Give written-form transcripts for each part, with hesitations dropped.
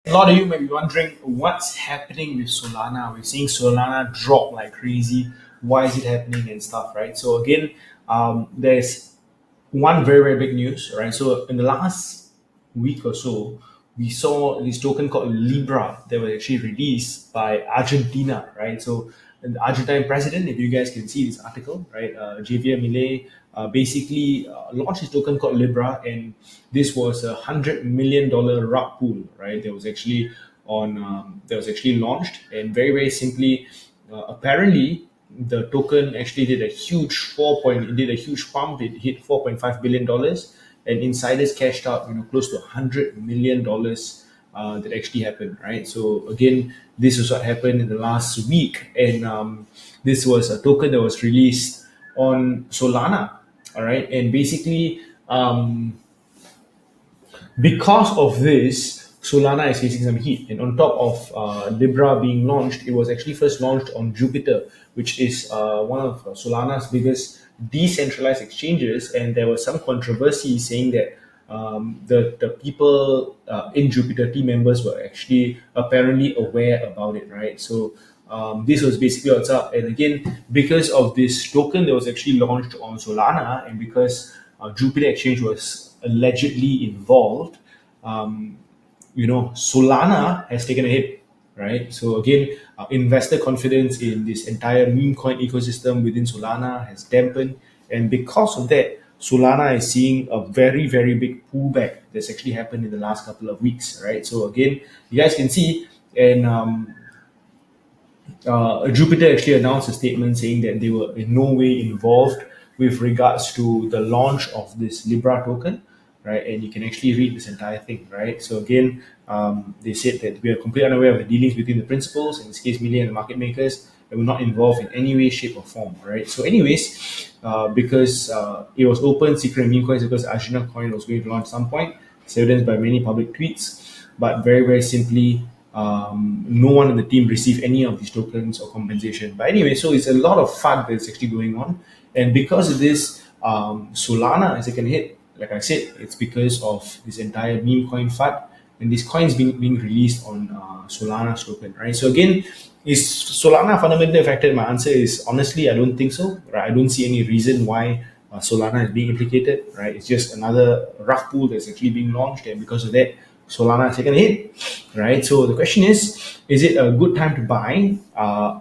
A lot of you may be wondering what's happening with Solana. We're seeing Solana drop like crazy. Why is it happening and stuff, right? So again, there's one very very big news, right? So in the last week or so, we saw this token called Libra that was actually released by Argentina, right? So the Argentine president, if you guys can see this article, right, Javier Milei basically launched his token called Libra, and this was $100 million rug pool, right? That was actually launched, and very very simply, apparently the token actually did a huge it did a huge pump. It hit $4.5 billion, and insiders cashed out close to $100 million. That actually happened, right? So again, this is what happened in the last week, and this was a token that was released on Solana, all right, and basically because of this, Solana is facing some heat. And on top of Libra being launched, it was actually first launched on Jupiter, which is one of Solana's biggest decentralized exchanges. And there was some controversy saying that the people in Jupiter, team members, were actually apparently aware about it, right? So this was basically what's up. And again, because of this token that was actually launched on Solana, and because Jupiter Exchange was allegedly involved, Solana has taken a hit, right? So again, investor confidence in this entire meme coin ecosystem within Solana has dampened, and because of that, Solana is seeing a very very big pullback that's actually happened in the last couple of weeks, right? So again, you guys can see, and Jupiter actually announced a statement saying that they were in no way involved with regards to the launch of this Libra token, right? And you can actually read this entire thing, right? So again, they said that we are completely unaware of the dealings between the principals, in this case, Millie and the market makers, and were not involved in any way, shape, or form, right? So, anyways, because it was open, secret meme coins, because Argentina coin was going to launch at some point, it's evidenced by many public tweets, but very, very simply, no one in the team received any of these tokens or compensation. But anyway, so it's a lot of FUD that's actually going on. And because of this, Solana is taken a hit. Like I said, it's because of this entire meme coin FUD and these coins being released on Solana's token, right? So again, is Solana fundamentally affected? My answer is honestly, I don't think so. Right? I don't see any reason why Solana is being implicated, right? It's just another rough pool that's actually being launched, and because of that, Solana has taken a hit, right? So the question is it a good time to buy,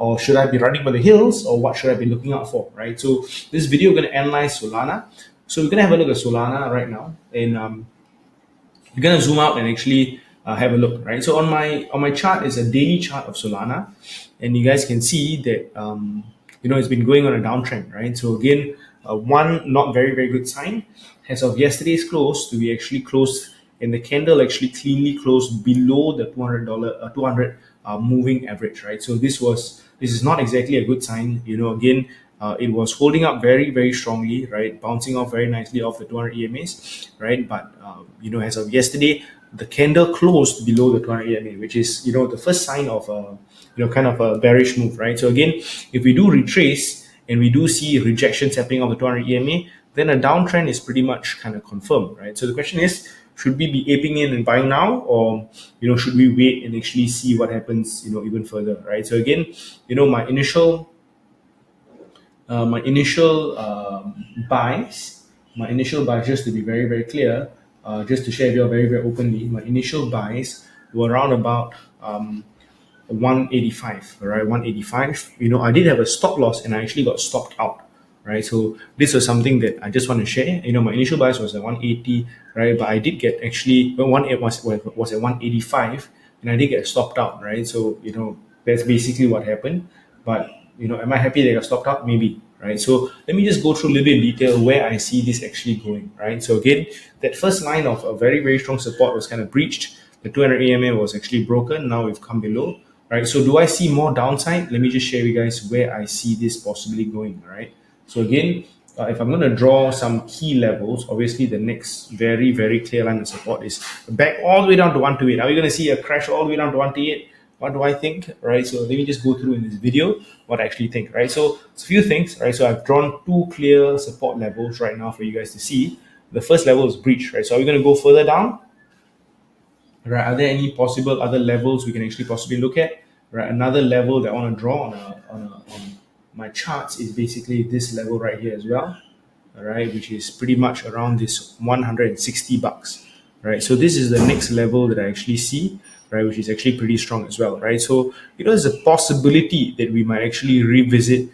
or should I be running for the hills, or what should I be looking out for, right? So this video we're going to analyze Solana. So we're going to have a look at Solana right now, and we're going to zoom out and actually have a look, right? So on my chart is a daily chart of Solana, and you guys can see that it's been going on a downtrend, right? So again, one not very very good sign. As of yesterday's close, to be actually closed, and the candle actually cleanly closed below the $200 moving average, right? So this is not exactly a good sign. Again, it was holding up very very strongly, right, bouncing off very nicely off the 200 EMAs, right? But as of yesterday, the candle closed below the 200 EMA, which is the first sign of kind of a bearish move, right? So again, if we do retrace and we do see rejections happening on the 200 EMA, then a downtrend is pretty much kind of confirmed, right? So the question is, should we be aping in and buying now, or should we wait and actually see what happens even further, right? So again, my initial buys, just to be very very clear, just to share with you very very openly, my initial buys were around about 185, right? 185. I did have a stop loss, and I actually got stopped out, right? So this was something that I just want to share. My initial buys was at 180, right? But I did get actually was at 185, and I did get stopped out, right? So that's basically what happened. But am I happy that I got stopped out? Maybe, right? So let me just go through a little bit in detail where I see this actually going, right? So again, that first line of a very very strong support was kind of breached. The 200 EMA was actually broken. Now we've come below. Right, so do I see more downside? Let me just share with you guys where I see this possibly going, right? So again, if I'm going to draw some key levels, obviously the next very, very clear line of support is back all the way down to 128. Are we going to see a crash all the way down to 128? What do I think, right? So let me just go through in this video what I actually think, right? So it's a few things, right? So I've drawn two clear support levels right now for you guys to see. The first level is breach, right? So are we going to go further down? right? Are there any possible other levels we can actually possibly look at, right? Another level that I want to draw on my charts is basically this level right here as well, all right, which is pretty much around this 160 bucks, right? So this is the next level that I actually see, right, which is actually pretty strong as well, right? So there's a possibility that we might actually revisit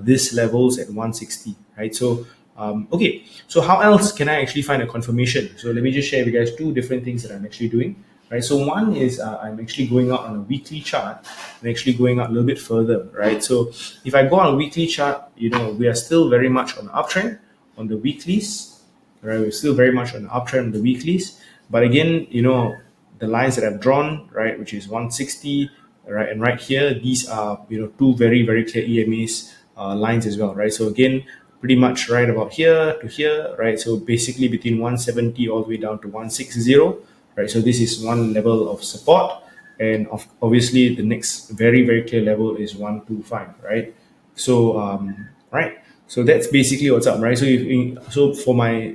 these levels at 160, right? So okay, so how else can I actually find a confirmation? So let me just share with you guys two different things that I'm actually doing, right? So one is I'm actually going out on a weekly chart and actually going out a little bit further, right? So if I go on a weekly chart, we are still very much on the uptrend on the weeklies, right? We're still very much on the uptrend on the weeklies, but again, the lines that I've drawn, right, which is 160, right, and right here, these are two very very clear EMAs lines as well, right? So again, pretty much right about here to here, right? So basically between 170 all the way down to 160, right? So this is one level of support, and obviously the next very very clear level is 125, right? So right, so that's basically what's up, right? So for my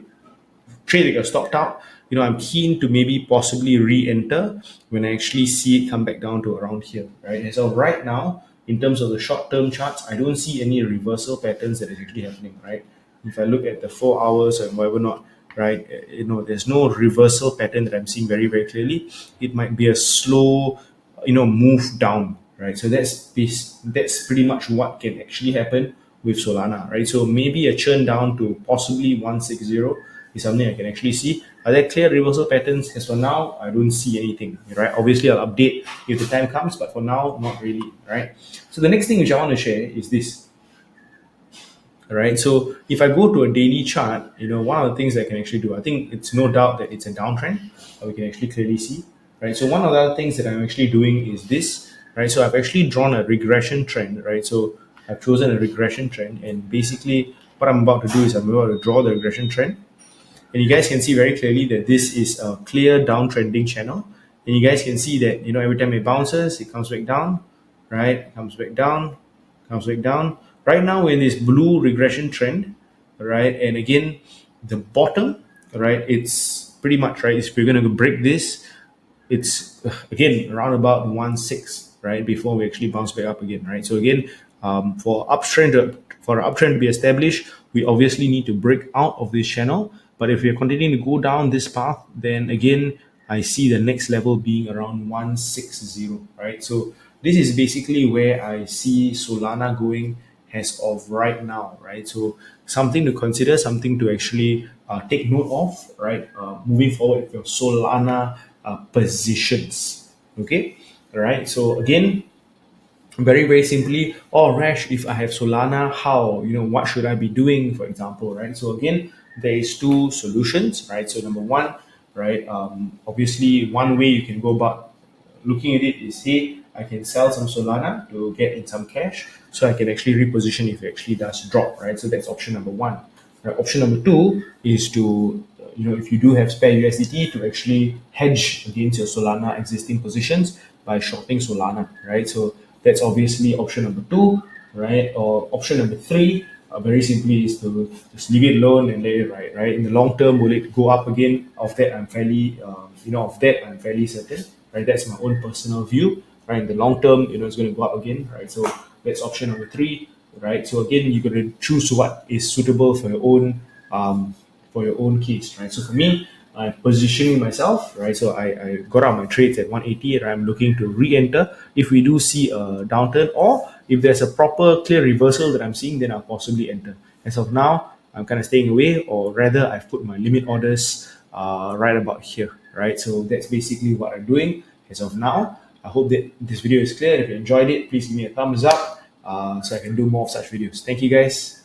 trade that got stopped out, I'm keen to maybe possibly re-enter when I actually see it come back down to around here, right? And so right now, in terms of the short-term charts, I don't see any reversal patterns that is actually happening, right? If I look at the 4 hours and whatever not, right, there's no reversal pattern that I'm seeing very, very clearly. It might be a slow, move down, right? So that's pretty much what can actually happen with Solana, right? So maybe a churn down to possibly 160 is something I can actually see. Are there clear reversal patterns? As for now, I don't see anything, right? Obviously, I'll update if the time comes, but for now, not really, right? So the next thing which I want to share is this. All right. So if I go to a daily chart, one of the things I can actually do, I think it's no doubt that it's a downtrend that we can actually clearly see, right? So one of the other things that I'm actually doing is this, right? So I've actually drawn a regression trend, right? So I've chosen a regression trend, and basically what I'm about to do is I'm about to draw the regression trend. And you guys can see very clearly that this is a clear downtrending channel. And you guys can see that, every time it bounces, it comes back down, right? It comes back down, comes back down. Right now, we're in this blue regression trend, right? And again, the bottom, right? It's pretty much, right? If we're going to break this, it's again around about 1.6, right? Before we actually bounce back up again, right? So again, for an uptrend to be established, we obviously need to break out of this channel. But if we're continuing to go down this path, then again, I see the next level being around 160, right? So this is basically where I see Solana going as of right now, right? So something to consider, something to actually take note of, right? Moving forward with your Solana positions, okay? All right. So again, very very simply, Rash, if I have Solana, how, what should I be doing, for example, right? So again, there is two solutions, right? So number one, right, obviously one way you can go about looking at it is, hey, I can sell some Solana to get in some cash so I can actually reposition if it actually does drop, right? So that's option number one, right? Option number two is to, if you do have spare USDT, to actually hedge against your Solana existing positions by shorting Solana, right? So that's obviously option number two, right? Or option number three, very simply, is to just leave it alone and let it ride, right? In the long term, will it go up again? Of that, I'm fairly, certain, right? That's my own personal view, right? In the long term, it's going to go up again, right? So that's option number three, right? So again, you're going to choose what is suitable for your own case, right? So for me, I'm positioning myself, right? So I got out my trades at 180, and I'm looking to re-enter if we do see a downturn, or if there's a proper clear reversal that I'm seeing, then I'll possibly enter. As of now, I'm kind of staying away, or rather, I've put my limit orders right about here, right? So that's basically what I'm doing as of now. I hope that this video is clear. If you enjoyed it, please give me a thumbs up so I can do more of such videos. Thank you, guys.